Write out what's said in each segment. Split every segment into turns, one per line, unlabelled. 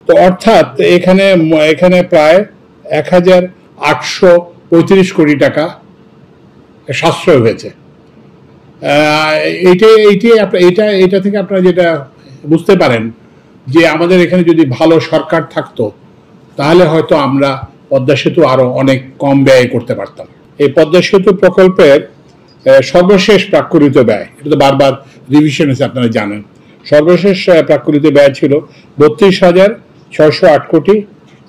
তো অর্থাৎ এখানে এখানে প্রায় 1835 কোটি টাকা সাশ্রয় হয়েছে। এটা থেকে আপনারা যেটা বুঝতে পারেন যে আমাদের এখানে যদি ভালো সরকার থাকতো তাহলে হয়তো আমরা পদ্মা সেতু আরো অনেক কম ব্যয় করতে পারতাম। এই পদ্মা সেতু প্রকল্পের সর্বশেষ প্রাক্কলিত ব্যয়, এটা তো বারবার রিভিশন হয়েছে আপনারা জানেন, সর্বশেষ প্রাক্কলিত ব্যয় ছিল 32,608 কোটি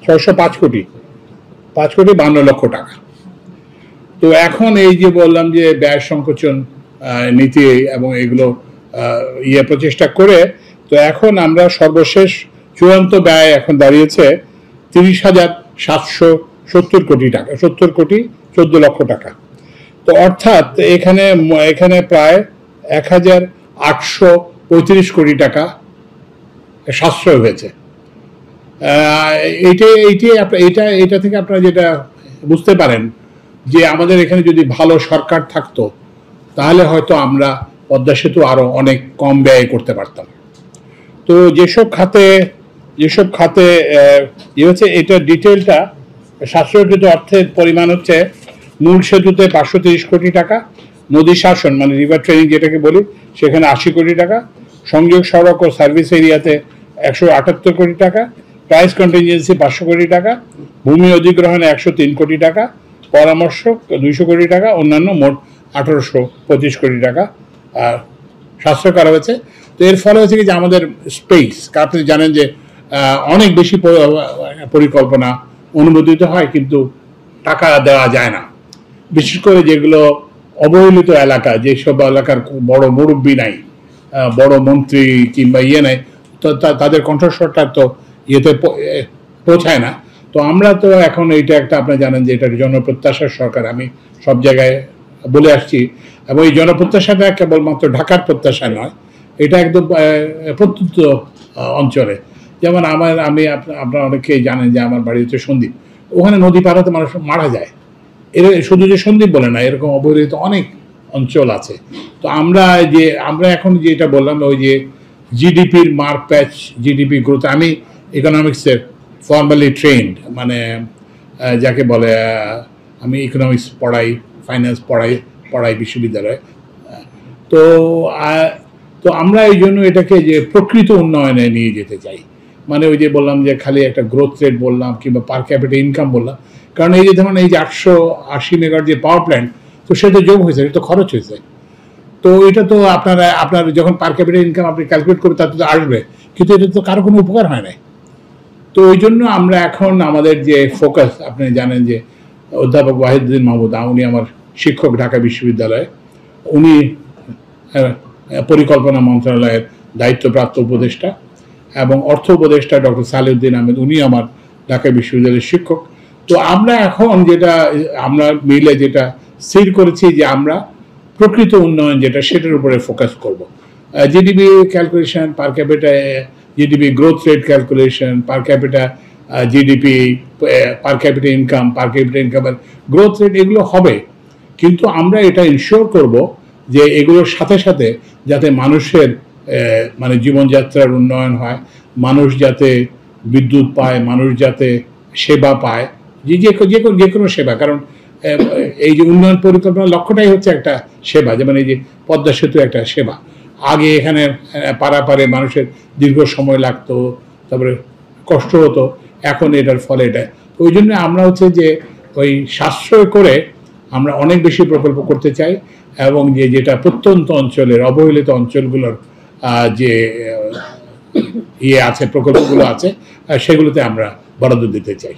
5,52 টাকা। তো এখন এই যে বললাম যে ব্যয় সংকোচন নীতি এবং এগুলো প্রচেষ্টা করে, তো এখন আমরা সর্বশেষ চূড়ান্ত ব্যয় এখন দাঁড়িয়েছে 30,770 কোটি টাকা, 70,14 টাকা। তো অর্থাৎ এখানে প্রায় 1835 কোটি টাকা সাশ্রয় হয়েছে। এটা থেকে আপনারা যেটা বুঝতে পারেন যে আমাদের এখানে যদি ভালো সরকার থাকতো তাহলে হয়তো আমরা পদ্মা সেতু আরো অনেক কম ব্যয় করতে পারতাম। তো যেসব খাতে হচ্ছে এটা ডিটেলটা সাশ্রয়কৃত অর্থের পরিমাণ হচ্ছে মূল সেতুতে 530 কোটি টাকা, নদী শাসন মানে রিভার ট্রেনিং যেটাকে বলি সেখানে 80 কোটি টাকা, সংযোগ সড়ক ও সার্ভিস এরিয়াতে 178 কোটি টাকা, প্রাইস কন্টিনজেন্সি 500 কোটি টাকা, ভূমি অধিগ্রহণে 103 কোটি টাকা, পরামর্শ 200 কোটি টাকা, অন্যান্য মোট 1825 কোটি টাকা সাশ্রয় করা হয়েছে। তো এর ফলে হচ্ছে কি যে আমাদের স্পেস, আপনি জানেন যে অনেক বেশি পরিকল্পনা অনুমোদিত হয় কিন্তু টাকা দেওয়া যায় না, বিশেষ করে যেগুলো অবহেলিত এলাকা, যেসব এলাকার বড় মুরব্বী নাই, বড় মন্ত্রী কিংবা নাই, তো তাদের কণ্ঠস্বরটা তো পৌঁছায় না। তো আমরা তো এখন এইটা একটা আপনারা জানেন যে এটা জনপ্রত্যাশার সরকার, আমি সব জায়গায় বলে আসছি, এবং এই জনপ্রত্যাশাটা কেবলমাত্র ঢাকার প্রত্যাশা নয়, এটা একদম প্রত্যন্ত অঞ্চলে। যেমন আপনারা অনেকেই জানেন যে আমার বাড়ি হচ্ছে সন্দ্বীপ, ওখানে নদী পার হতে মানুষ মারা যায়। শুধু যে সন্দ্বীপ বলে না, এরকম অবহেলিত অনেক অঞ্চল আছে। তো আমরা এখন যেটা বললাম ওই যে জিডিপির মার্ক প্যাচ, জিডিপি গ্রোথ, আমি ইকোনমিক্সের ফর্মালি ট্রেন্ড, মানে যাকে বলে আমি ইকোনমিক্স পড়াই, ফাইন্যান্স পড়াই বিশ্ববিদ্যালয়ে। তো আমরা এই জন্য এটাকে যে প্রকৃত উন্নয়নে নিয়ে যেতে চাই, মানে ওই যে বললাম যে খালি একটা গ্রোথ রেট বললাম কিংবা পার ক্যাপিটাল ইনকাম বললাম, কারণ এই যে ধরুন এই যে 880 মেগার যে পাওয়ার প্ল্যান্ট, তো সেটা যোগ হয়েছে, এটা তো খরচ হয়েছে। তো এটা তো আপনার যখন পার ক্যাপিটাল ইনকাম আপনি ক্যালকুলেট করবে তাতে তো আসবে, কিন্তু এটা তো কারো কোনো উপকার হয় না। তো ওই জন্য আমরা এখন আমাদের যে ফোকাস, আপনি জানেন যে অধ্যাপক ওয়াহিদুদ্দিন মাহমুদ, উনি আমার শিক্ষক ঢাকা বিশ্ববিদ্যালয়ে, উনি পরিকল্পনা মন্ত্রণালয়ের দায়িত্বপ্রাপ্ত উপদেষ্টা, এবং অর্থ উপদেষ্টা ডক্টর সালেউদ্দিন আহমেদ, উনি আমার ঢাকা বিশ্ববিদ্যালয়ের শিক্ষক। তো আমরা এখন আমরা মিলে যেটা স্থির করেছি যে আমরা প্রকৃত উন্নয়ন যেটা, সেটার উপরে ফোকাস করব। জিডিপি ক্যালকুলেশন, পার capital GDP growth rate calculation, পার ক্যাপিটা জিডিপি, পার ক্যাপিটা ইনকামের গ্রোথ রেট, এগুলো হবে, কিন্তু আমরা এটা ইনশিওর করব যে এগুলোর সাথে সাথে যাতে মানুষের মানে জীবনযাত্রার উন্নয়ন হয়, মানুষ যাতে বিদ্যুৎ পায়, মানুষ যাতে সেবা পায়, যে কোনো সেবা। কারণ এই যে উন্নয়ন পরিকল্পনার লক্ষ্যটাই হচ্ছে একটা সেবা, যেমন এই যে পদ্মা সেতু একটা সেবা। আগে এখানে পারাপারে মানুষের দীর্ঘ সময় লাগতো, তারপরে কষ্ট হতো, এখন এটার ফলে এটা। ওই জন্য আমরা হচ্ছে যে ওই সাশ্রয় করে আমরা অনেক বেশি প্রকল্প করতে চাই, এবং যেটা প্রত্যন্ত অঞ্চলের অবহেলিত অঞ্চলগুলোর যে আছে প্রকল্পগুলো আছে, সেগুলোতে আমরা বরাদ্দ দিতে চাই।